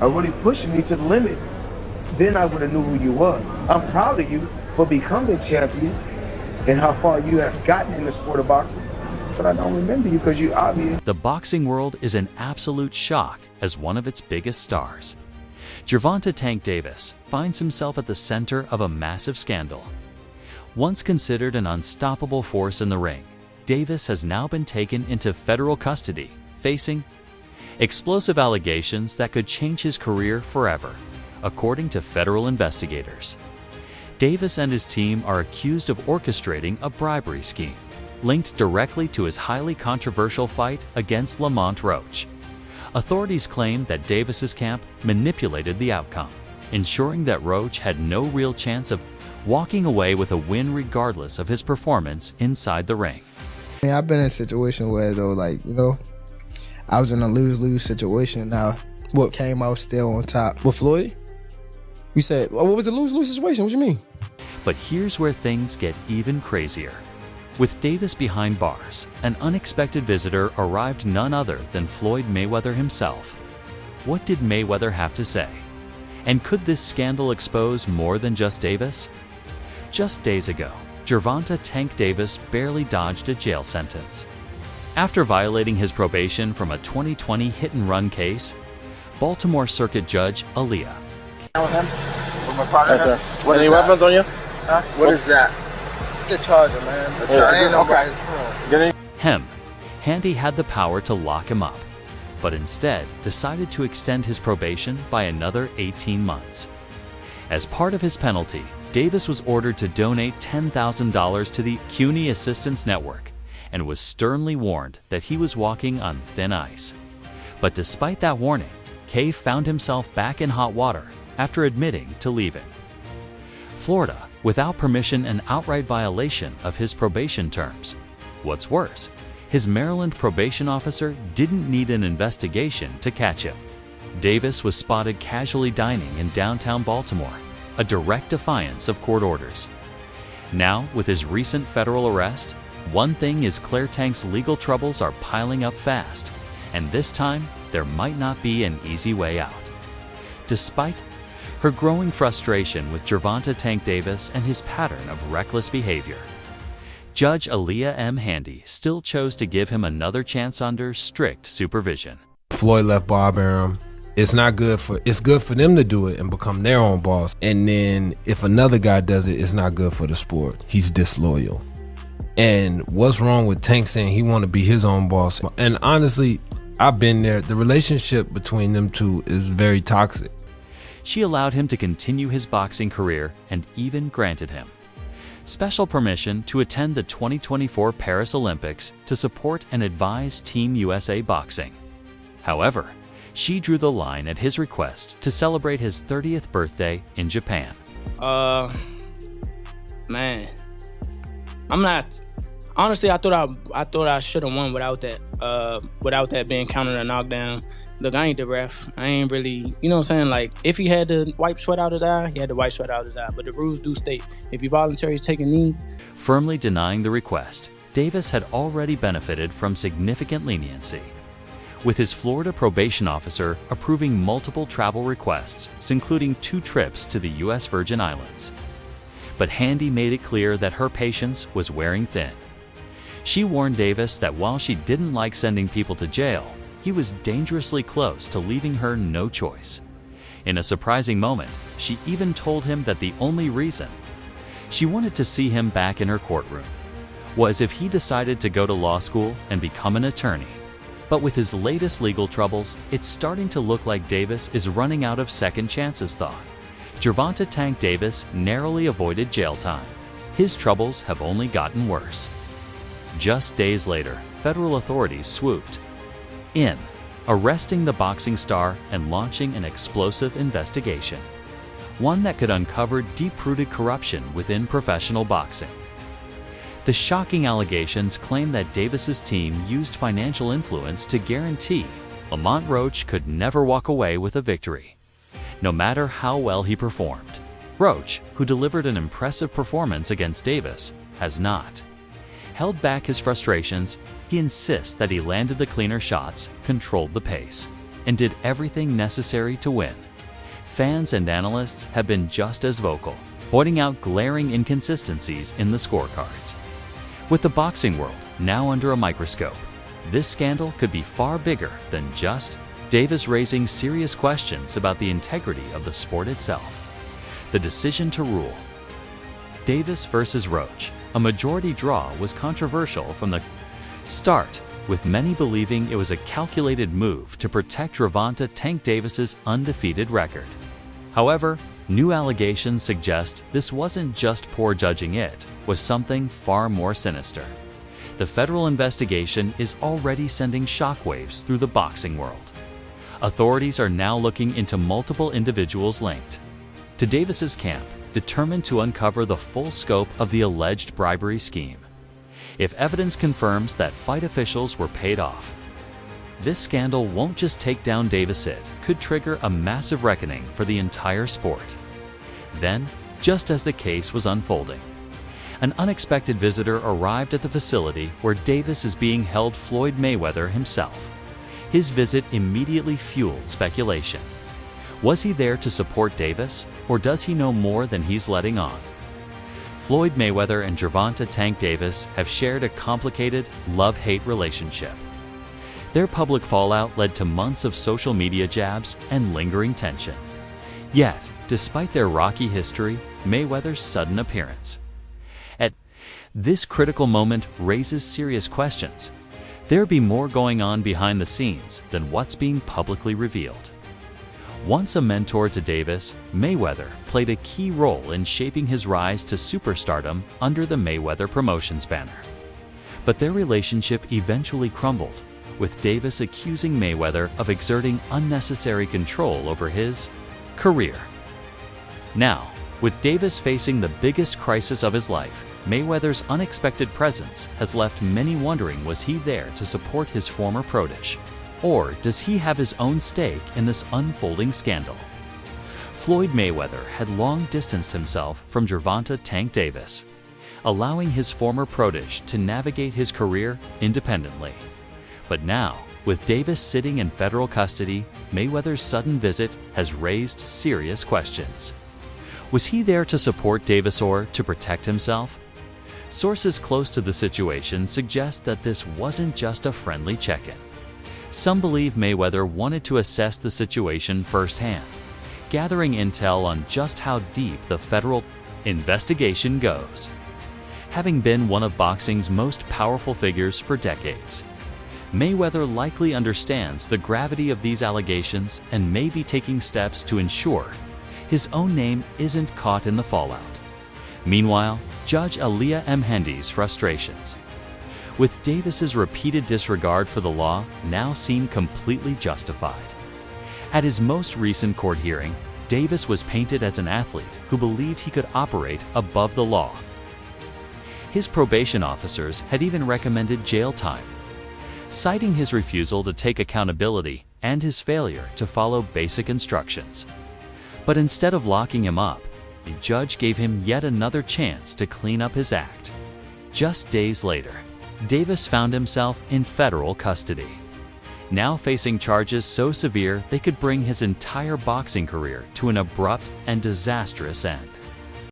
are really pushing me to the limit, then I would have knew who you was. I'm proud of you for becoming champion and how far you have gotten in the sport of boxing, but I don't remember you because you obvious. The boxing world is in absolute shock as one of its biggest stars. Gervonta "Tank" Davis finds himself at the center of a massive scandal. Once considered an unstoppable force in the ring, Davis has now been taken into federal custody, facing explosive allegations that could change his career forever, according to federal investigators. Davis and his team are accused of orchestrating a bribery scheme, linked directly to his highly controversial fight against Lamont Roach. Authorities claim that Davis's camp manipulated the outcome, ensuring that Roach had no real chance of walking away with a win regardless of his performance inside the ring. I mean, I've been in a situation where, though, like, you know, I was in a lose-lose situation. Now, what came out still on top. With Floyd? You said, well, what was the lose-lose situation? What you mean? But here's where things get even crazier. With Davis behind bars, an unexpected visitor arrived, none other than Floyd Mayweather himself. What did Mayweather have to say? And could this scandal expose more than just Davis? Just days ago, Gervonta "Tank" Davis barely dodged a jail sentence. After violating his probation from a 2020 hit-and-run case, Baltimore Circuit Judge Aaliyah. Any weapons on you? Huh? What is that? The charger, man. The charger. Ain't nobody. Handy had the power to lock him up, but instead decided to extend his probation by another 18 months. As part of his penalty, Davis was ordered to donate $10,000 to the CUNY Assistance Network and was sternly warned that he was walking on thin ice. But despite that warning, Kay found himself back in hot water after admitting to leaving Florida without permission and outright violation of his probation terms. What's worse, his Maryland probation officer didn't need an investigation to catch him. Davis was spotted casually dining in downtown Baltimore, a direct defiance of court orders. Now, with his recent federal arrest, one thing is clear: Tank's legal troubles are piling up fast, and this time there might not be an easy way out. Despite her growing frustration with Gervonta "Tank" Davis and his pattern of reckless behavior, Judge Aaliyah M. Handy still chose to give him another chance under strict supervision. Floyd left Bob Arum. It's not good for, it's good for them to do it and become their own boss. And then if another guy does it, it's not good for the sport. He's disloyal. And what's wrong with Tank saying he want to be his own boss? And honestly, I've been there. The relationship between them two is very toxic. She allowed him to continue his boxing career and even granted him special permission to attend the 2024 Paris Olympics to support and advise Team USA Boxing. However, she drew the line at his request to celebrate his 30th birthday in Japan. Man, I'm not. Honestly, I thought I should have won without that being counted a knockdown. Look, I ain't the ref. I ain't really, you know what I'm saying? Like, if he had to wipe sweat out his eye, he had to wipe sweat out his eye. But the rules do state, if you voluntarily take a knee. Firmly denying the request, Davis had already benefited from significant leniency, with his Florida probation officer approving multiple travel requests, including 2 trips to the U.S. Virgin Islands. But Handy made it clear that her patience was wearing thin. She warned Davis that while she didn't like sending people to jail, he was dangerously close to leaving her no choice. In a surprising moment, she even told him that the only reason she wanted to see him back in her courtroom was if he decided to go to law school and become an attorney. But with his latest legal troubles, it's starting to look like Davis is running out of second chances. Gervonta "Tank" Davis narrowly avoided jail time. His troubles have only gotten worse. Just days later, federal authorities swooped in, arresting the boxing star and launching an explosive investigation, one that could uncover deep-rooted corruption within professional boxing. The shocking allegations claim that Davis's team used financial influence to guarantee Lamont Roach could never walk away with a victory, no matter how well he performed. Roach, who delivered an impressive performance against Davis, has not held back his frustrations. He insists that he landed the cleaner shots, controlled the pace, and did everything necessary to win. Fans and analysts have been just as vocal, pointing out glaring inconsistencies in the scorecards. With the boxing world now under a microscope, this scandal could be far bigger than just Davis raising serious questions about the integrity of the sport itself. The decision to rule. Davis versus Roach. A majority draw was controversial from the start, with many believing it was a calculated move to protect Gervonta "Tank" Davis's undefeated record. However, new allegations suggest this wasn't just poor judging, it was something far more sinister. The federal investigation is already sending shockwaves through the boxing world. Authorities are now looking into multiple individuals linked to Davis's camp, determined to uncover the full scope of the alleged bribery scheme. If evidence confirms that fight officials were paid off, this scandal won't just take down Davis, it could trigger a massive reckoning for the entire sport. Then, just as the case was unfolding, an unexpected visitor arrived at the facility where Davis is being held. Floyd Mayweather himself. His visit immediately fueled speculation. Was he there to support Davis, or does he know more than he's letting on? Floyd Mayweather and Gervonta "Tank" Davis have shared a complicated love-hate relationship. Their public fallout led to months of social media jabs and lingering tension. Yet, despite their rocky history, Mayweather's sudden appearance at this critical moment raises serious questions. There be more going on behind the scenes than what's being publicly revealed. Once a mentor to Davis, Mayweather played a key role in shaping his rise to superstardom under the Mayweather Promotions banner. But their relationship eventually crumbled, with Davis accusing Mayweather of exerting unnecessary control over his career. Now, with Davis facing the biggest crisis of his life, Mayweather's unexpected presence has left many wondering, was he there to support his former protege? Or does he have his own stake in this unfolding scandal? Floyd Mayweather had long distanced himself from Gervonta "Tank" Davis, allowing his former protege to navigate his career independently. But now, with Davis sitting in federal custody, Mayweather's sudden visit has raised serious questions. Was he there to support Davis or to protect himself? Sources close to the situation suggest that this wasn't just a friendly check-in. Some believe Mayweather wanted to assess the situation firsthand, gathering intel on just how deep the federal investigation goes. Having been one of boxing's most powerful figures for decades, Mayweather likely understands the gravity of these allegations and may be taking steps to ensure his own name isn't caught in the fallout. Meanwhile, Judge Aaliyah M. Hendy's frustrations with Davis's repeated disregard for the law now seem completely justified. At his most recent court hearing, Davis was painted as an athlete who believed he could operate above the law. His probation officers had even recommended jail time, citing his refusal to take accountability and his failure to follow basic instructions. But instead of locking him up, the judge gave him yet another chance to clean up his act. Just days later, Davis found himself in federal custody, now facing charges so severe they could bring his entire boxing career to an abrupt and disastrous end.